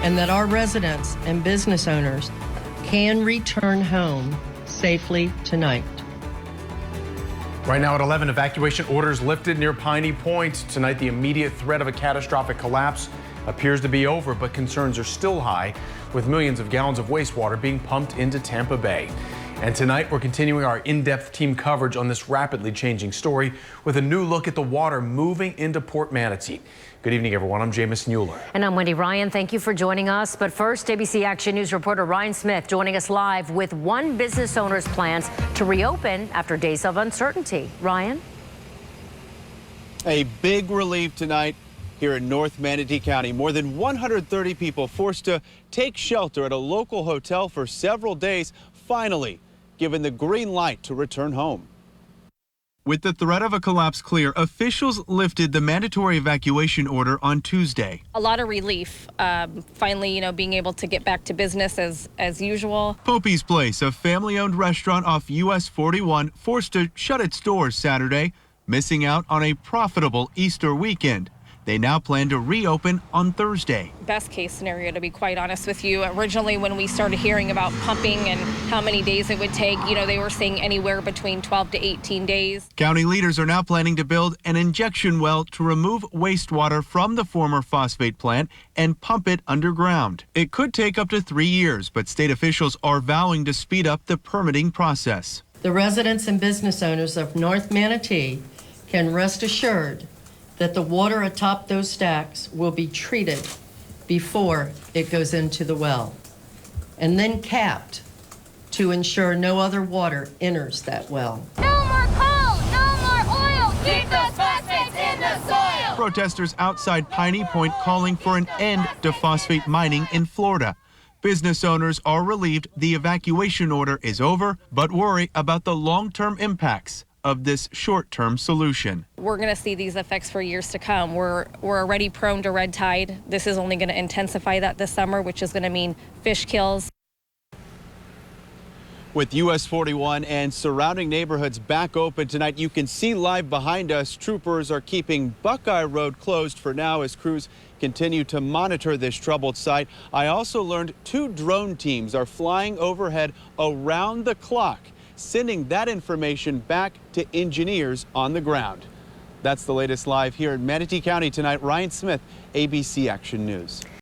and that our residents and business owners can return home safely tonight. Right now at 11, evacuation orders lifted near Piney Point. Tonight, the immediate threat of a catastrophic collapse appears to be over, but concerns are still high, with millions of gallons of wastewater being pumped into Tampa Bay. And tonight, we're continuing our in-depth team coverage on this rapidly changing story with a new look at the water moving into Port Manatee. Good evening, everyone. I'm Jameis Mueller. And I'm Wendy Ryan. Thank you for joining us. But first, ABC Action News reporter Ryan Smith joining us live with one business owner's plans to reopen after days of uncertainty. Ryan? A big relief tonight here in North Manatee County. More than 130 people forced to take shelter at a local hotel for several days, finally given the green light to return home. With the threat of a collapse clear, officials lifted the mandatory evacuation order on Tuesday. A lot of relief, finally, being able to get back to business as usual. Popey's Place, a family-owned restaurant off US 41, forced to shut its doors Saturday, missing out on a profitable Easter weekend. They now plan to reopen on Thursday. Best case scenario, to be quite honest with you. Originally, when we started hearing about pumping and how many days it would take, they were saying anywhere between 12 to 18 days. County leaders are now planning to build an injection well to remove wastewater from the former phosphate plant and pump it underground. It could take up to 3 years, but state officials are vowing to speed up the permitting process. The residents and business owners of North Manatee can rest assured that the water atop those stacks will be treated before it goes into the well, and then capped to ensure no other water enters that well. No more coal, no more oil, keep those phosphates in the soil. Protesters outside Piney Point calling for an end to phosphate mining in Florida. Business owners are relieved the evacuation order is over, but worry about the long-term impacts of this short-term solution. We're going to see these effects for years to come. We're already prone to red tide. This is only going to intensify that this summer, which is going to mean fish kills. With US 41 and surrounding neighborhoods back open tonight, you can see live behind us, troopers are keeping Buckeye Road closed for now as crews continue to monitor this troubled site. I also learned 2 drone teams are flying overhead around the clock, sending that information back to engineers on the ground. That's the latest live here in Manatee County tonight. Ryan Smith, ABC Action News.